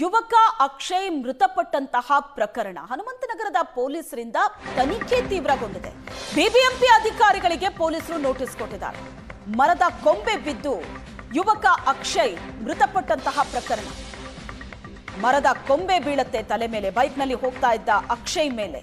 ಯುವಕ ಅಕ್ಷಯ್ ಮೃತಪಟ್ಟಂತಹ ಪ್ರಕರಣ ಹನುಮಂತನಗರದ ಪೊಲೀಸರಿಂದ ತನಿಖೆ ತೀವ್ರಗೊಂಡಿದೆ. ಬಿಬಿಎಂಪಿ ಅಧಿಕಾರಿಗಳಿಗೆ ಪೊಲೀಸರು ನೋಟಿಸ್ ಕೊಟ್ಟಿದ್ದಾರೆ. ಮರದ ಕೊಂಬೆ ಬಿದ್ದು ಯುವಕ ಅಕ್ಷಯ್ ಮೃತಪಟ್ಟಂತಹ ಪ್ರಕರಣ. ಮರದ ಕೊಂಬೆ ಬೀಳುತ್ತೆ ತಲೆ ಮೇಲೆ. ಬೈಕ್ನಲ್ಲಿ ಹೋಗ್ತಾ ಇದ್ದ ಅಕ್ಷಯ್ ಮೇಲೆ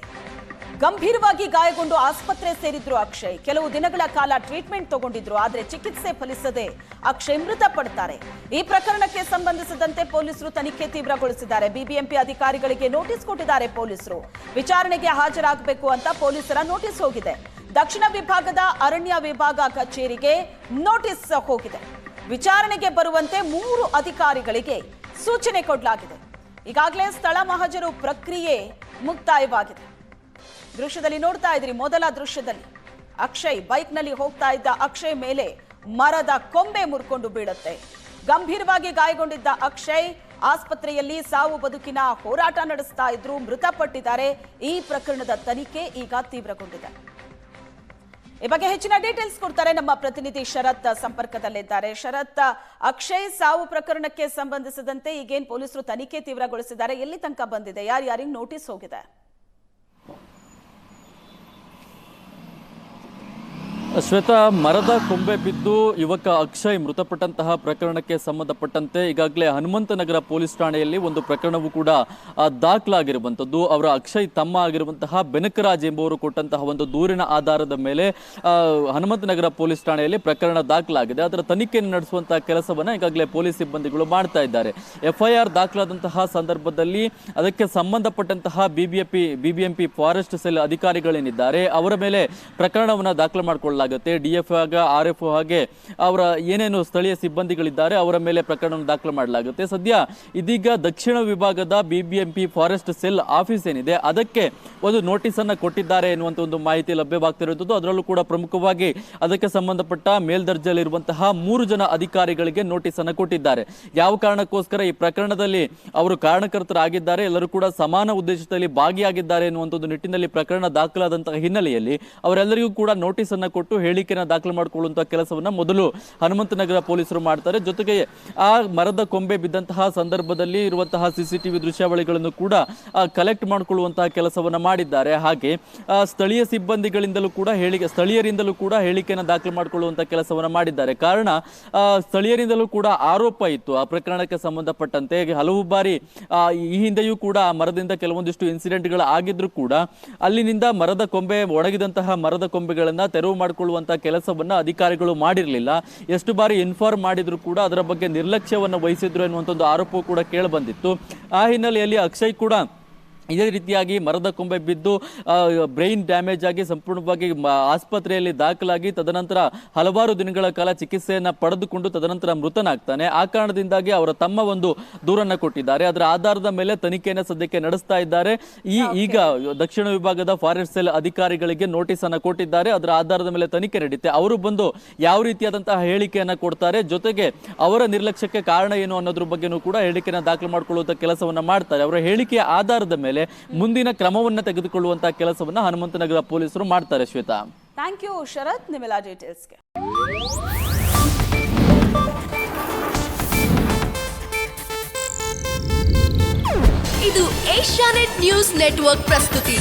ಗಂಭೀರವಾಗಿ ಗಾಯಗೊಂಡು ಆಸ್ಪತ್ರೆ ಸೇರಿದ್ರು ಅಕ್ಷಯ್. ಕೆಲವು ದಿನಗಳ ಕಾಲ ಟ್ರೀಟ್ಮೆಂಟ್ ತಗೊಂಡಿದ್ರು. ಆದರೆ ಚಿಕಿತ್ಸೆ ಫಲಿಸದೆ ಅಕ್ಷಯ್ ಮೃತಪಡ್ತಾರೆ. ಈ ಪ್ರಕರಣಕ್ಕೆ ಸಂಬಂಧಿಸಿದಂತೆ ಪೊಲೀಸರು ತನಿಖೆ ತೀವ್ರಗೊಳಿಸಿದ್ದಾರೆ. ಬಿಬಿಎಂಪಿ ಅಧಿಕಾರಿಗಳಿಗೆ ನೋಟಿಸ್ ಕೊಟ್ಟಿದ್ದಾರೆ ಪೊಲೀಸರು. ವಿಚಾರಣೆಗೆ ಹಾಜರಾಗಬೇಕು ಅಂತ ಪೊಲೀಸರ ನೋಟಿಸ್ ಹೋಗಿದೆ. ದಕ್ಷಿಣ ವಿಭಾಗದ ಅರಣ್ಯ ವಿಭಾಗ ಕಚೇರಿಗೆ ನೋಟಿಸ್ ಹೋಗಿದೆ. ವಿಚಾರಣೆಗೆ ಬರುವಂತೆ 3 ಅಧಿಕಾರಿಗಳಿಗೆ ಸೂಚನೆ ಕೊಡಲಾಗಿದೆ. ಈಗಾಗಲೇ ಸ್ಥಳ ಮಹಜರು ಪ್ರಕ್ರಿಯೆ ಮುಕ್ತಾಯವಾಗಿದೆ. ದೃಶ್ಯದಲ್ಲಿ ನೋಡ್ತಾ ಇದ್ರಿ, ಮೊದಲ ದೃಶ್ಯದಲ್ಲಿ ಅಕ್ಷಯ್ ಬೈಕ್ನಲ್ಲಿ ಹೋಗ್ತಾ ಇದ್ದ ಅಕ್ಷಯ್ ಮೇಲೆ ಮರದ ಕೊಂಬೆ ಮುರ್ಕೊಂಡು ಬೀಳುತ್ತೆ. ಗಂಭೀರವಾಗಿ ಗಾಯಗೊಂಡಿದ್ದ ಅಕ್ಷಯ್ ಆಸ್ಪತ್ರೆಯಲ್ಲಿ ಸಾವು ಬದುಕಿನ ಹೋರಾಟ ನಡೆಸ್ತಾ ಇದ್ರು, ಮೃತಪಟ್ಟಿದ್ದಾರೆ. ಈ ಪ್ರಕರಣದ ತನಿಖೆ ಈಗ ತೀವ್ರಗೊಂಡಿದೆ. ಈ ಬಗ್ಗೆ ಹೆಚ್ಚಿನ ಡೀಟೇಲ್ಸ್ ಕೊಡ್ತಾರೆ ನಮ್ಮ ಪ್ರತಿನಿಧಿ ಶರತ್ ಸಂಪರ್ಕದಲ್ಲಿದ್ದಾರೆ. ಶರತ್, ಅಕ್ಷಯ್ ಸಾವು ಪ್ರಕರಣಕ್ಕೆ ಸಂಬಂಧಿಸಿದಂತೆ ಈಗೇನು ಪೊಲೀಸರು ತನಿಖೆ ತೀವ್ರಗೊಳಿಸಿದ್ದಾರೆ, ಎಲ್ಲಿ ತನಕ ಬಂದಿದೆ, ಯಾರಿಗೆ ನೋಟಿಸ್ ಹೋಗಿದೆ? ಶ್ವೇತಾ, ಮರದ ಕೊಂಬೆ ಬಿದ್ದು ಯುವಕ ಅಕ್ಷಯ್ ಮೃತಪಟ್ಟಂತಹ ಪ್ರಕರಣಕ್ಕೆ ಸಂಬಂಧಪಟ್ಟಂತೆ ಈಗಾಗಲೇ ಹನುಮಂತನಗರ ಪೊಲೀಸ್ ಠಾಣೆಯಲ್ಲಿ ಒಂದು ಪ್ರಕರಣವೂ ಕೂಡ ದಾಖಲಾಗಿರುವಂಥದ್ದು. ಅವರ ಅಕ್ಷಯ್ ತಮ್ಮ ಆಗಿರುವಂತಹ ಬೆನಕರಾಜ್ ಎಂಬುವರು ಕೊಟ್ಟಂತಹ ಒಂದು ದೂರಿನ ಆಧಾರದ ಮೇಲೆ ಹನುಮಂತನಗರ ಪೊಲೀಸ್ ಠಾಣೆಯಲ್ಲಿ ಪ್ರಕರಣ ದಾಖಲಾಗಿದೆ. ಅದರ ತನಿಖೆಯನ್ನು ನಡೆಸುವಂತಹ ಕೆಲಸವನ್ನು ಈಗಾಗಲೇ ಪೊಲೀಸ್ ಸಿಬ್ಬಂದಿಗಳು ಮಾಡ್ತಾ ಇದ್ದಾರೆ. FIR ದಾಖಲಾದಂತಹ ಸಂದರ್ಭದಲ್ಲಿ ಅದಕ್ಕೆ ಸಂಬಂಧಪಟ್ಟಂತಹ ಬಿಬಿಎಂಪಿ ಫಾರೆಸ್ಟ್ ಸೆಲ್ ಅಧಿಕಾರಿಗಳೇನಿದ್ದಾರೆ ಅವರ ಮೇಲೆ ಪ್ರಕರಣವನ್ನು ದಾಖಲು ಮಾಡಿಕೊಳ್ಳಲಾಗಿದೆ. DF RF ಹಾಗೆ ಅವರ ಏನೇನು ಸ್ಥಳೀಯ ಸಿಬ್ಬಂದಿಗಳಿದ್ದಾರೆ ಅವರ ಮೇಲೆ ಪ್ರಕರಣವನ್ನು ದಾಖಲು ಮಾಡಲಾಗುತ್ತೆ. ಸದ್ಯ ಇದೀಗ ದಕ್ಷಿಣ ವಿಭಾಗದ ಬಿಬಿಎಂಪಿ ಫಾರೆಸ್ಟ್ ಸೆಲ್ ಆಫೀಸ್ ಏನಿದೆ ಅದಕ್ಕೆ ಒಂದು ನೋಟಿಸ್ ಅನ್ನು ಕೊಟ್ಟಿದ್ದಾರೆ ಎನ್ನುವಂತ ಒಂದು ಮಾಹಿತಿ ಲಭ್ಯವಾಗ್ತಿರುವಂಥದ್ದು. ಅದರಲ್ಲೂ ಕೂಡ ಪ್ರಮುಖವಾಗಿ ಅದಕ್ಕೆ ಸಂಬಂಧಪಟ್ಟ ಮೇಲ್ದರ್ಜೆಯಲ್ಲಿರುವಂತಹ 3 ಜನ ಅಧಿಕಾರಿಗಳಿಗೆ ನೋಟಿಸ್ ಅನ್ನು ಕೊಟ್ಟಿದ್ದಾರೆ. ಯಾವ ಕಾರಣಕ್ಕೋಸ್ಕರ ಈ ಪ್ರಕರಣದಲ್ಲಿ ಅವರು ಕಾರಣಕರ್ತರಾಗಿದ್ದಾರೆ, ಎಲ್ಲರೂ ಕೂಡ ಸಮಾನ ಉದ್ದೇಶದಲ್ಲಿ ಭಾಗಿಯಾಗಿದ್ದಾರೆ ಎನ್ನುವಂತ ಒಂದು ನಿಟ್ಟಿನಲ್ಲಿ ಪ್ರಕರಣ ದಾಖಲಾದಂತಹ ಹಿನ್ನೆಲೆಯಲ್ಲಿ ಅವರೆಲ್ಲರಿಗೂ ಕೂಡ ನೋಟಿಸ್ ಅನ್ನು ಕೊಟ್ಟು ಹೇಳಿಕೆಯನ್ನು ದಾಖಲು ಮಾಡಿಕೊಳ್ಳುವಂತಹ ಕೆಲಸವನ್ನ ಮೊದಲು ಹನುಮಂತನಗರ ಪೊಲೀಸರು ಮಾಡ್ತಾರೆ. ಜೊತೆಗೆ ಆ ಮರದ ಕೊಂಬೆ ಬಿದ್ದಂತಹ ಸಂದರ್ಭದಲ್ಲಿ ಇರುವಂತಹ CCTV ದೃಶ್ಯಾವಳಿಗಳನ್ನು ಕೂಡ ಕಲೆಕ್ಟ್ ಮಾಡಿಕೊಳ್ಳುವಂತಹ ಕೆಲಸವನ್ನ ಮಾಡಿದ್ದಾರೆ. ಹಾಗೆ ಸ್ಥಳೀಯ ಸಿಬ್ಬಂದಿಗಳಿಂದಲೂ ಕೂಡ ಸ್ಥಳೀಯರಿಂದಲೂ ಕೂಡ ಹೇಳಿಕೆಯನ್ನು ದಾಖಲು ಮಾಡಿಕೊಳ್ಳುವಂತಹ ಕೆಲಸವನ್ನ ಮಾಡಿದ್ದಾರೆ. ಕಾರಣ ಸ್ಥಳೀಯರಿಂದಲೂ ಕೂಡ ಆರೋಪ ಇತ್ತು ಆ ಪ್ರಕರಣಕ್ಕೆ ಸಂಬಂಧಪಟ್ಟಂತೆ. ಹಲವು ಬಾರಿ ಈ ಹಿಂದೆಯೂ ಕೂಡ ಮರದಿಂದ ಕೆಲವೊಂದಿಷ್ಟು ಇನ್ಸಿಡೆಂಟ್ಗಳು ಆಗಿದ್ರು ಕೂಡ ಅಲ್ಲಿನಿಂದ ಮರದ ಕೊಂಬೆ ಒಣಗಿದಂತಹ ಮರದ ಕೊಂಬೆಗಳನ್ನ ತೆರವು ಮಾಡಿಕೊಳ್ಳುವಂತಹ ಕೆಲಸವನ್ನ ಅಧಿಕಾರಿಗಳು ಮಾಡಿರಲಿಲ್ಲ. ಎಷ್ಟು ಬಾರಿ ಇನ್ಫಾರ್ಮ್ ಮಾಡಿದ್ರು ಕೂಡ ಅದರ ಬಗ್ಗೆ ನಿರ್ಲಕ್ಷ್ಯವನ್ನು ವಹಿಸಿದ್ರು ಎನ್ನುವಂತ ಒಂದು ಆರೋಪ ಕೂಡ ಕೇಳಿ ಬಂದಿತ್ತು. ಆ ಹಿನ್ನೆಲೆಯಲ್ಲಿ ಅಕ್ಷಯ್ ಕೂಡ ಇದೇ ರೀತಿಯಾಗಿ ಮರದ ಕೊಂಬೆ ಬಿದ್ದು ಬ್ರೈನ್ ಡ್ಯಾಮೇಜ್ ಆಗಿ ಸಂಪೂರ್ಣವಾಗಿ ಆಸ್ಪತ್ರೆಯಲ್ಲಿ ದಾಖಲಾಗಿ ತದನಂತರ ಹಲವಾರು ದಿನಗಳ ಕಾಲ ಚಿಕಿತ್ಸೆಯನ್ನು ಪಡೆದುಕೊಂಡು ತದನಂತರ ಮೃತನಾಗ್ತಾನೆ. ಆ ಕಾರಣದಿಂದಾಗಿ ಅವರ ತಮ್ಮ ಒಂದು ದೂರನ್ನು ಕೊಟ್ಟಿದ್ದಾರೆ. ಅದರ ಆಧಾರದ ಮೇಲೆ ತನಿಖೆಯನ್ನು ಸದ್ಯಕ್ಕೆ ನಡೆಸ್ತಾ ಇದ್ದಾರೆ. ಈಗ ದಕ್ಷಿಣ ವಿಭಾಗದ ಫಾರೆಸ್ಟ್ ಸೆಲ್ ಅಧಿಕಾರಿಗಳಿಗೆ ನೋಟಿಸ್ ಅನ್ನು ಕೊಟ್ಟಿದ್ದಾರೆ. ಅದರ ಆಧಾರದ ಮೇಲೆ ತನಿಖೆ ನಡೆಯುತ್ತೆ. ಅವರು ಬಂದು ಯಾವ ರೀತಿಯಾದಂತಹ ಹೇಳಿಕೆಯನ್ನು ಕೊಡ್ತಾರೆ, ಜೊತೆಗೆ ಅವರ ನಿರ್ಲಕ್ಷ್ಯಕ್ಕೆ ಕಾರಣ ಏನು ಅನ್ನೋದ್ರ ಬಗ್ಗೆನೂ ಕೂಡ ಹೇಳಿಕೆಯನ್ನು ದಾಖಲು ಮಾಡಿಕೊಳ್ಳುವಂತಹ ಕೆಲಸವನ್ನ ಮಾಡ್ತಾರೆ. ಅವರ ಹೇಳಿಕೆಯ ಆಧಾರದ ಮೇಲೆ ಮುಂದಿನ ಕ್ರಮವನ್ನು ತೆಗೆದುಕೊಳ್ಳುವಂತಹ ಕೆಲಸವನ್ನ ಹನುಮಂತನಗರ ಪೊಲೀಸರು ಮಾಡ್ತಾರೆ. ಶ್ವೇತಾ, ಥ್ಯಾಂಕ್ ಯು ಶರತ್ ನಿಮ್ಮೆಲ್ಲ ಡೀಟೇಲ್ಸ್ಗೆ. ಇದು ಏಷ್ಯಾನೆಟ್ ನ್ಯೂಸ್ ನೆಟ್ವರ್ಕ್ ಪ್ರಸ್ತುತಿ.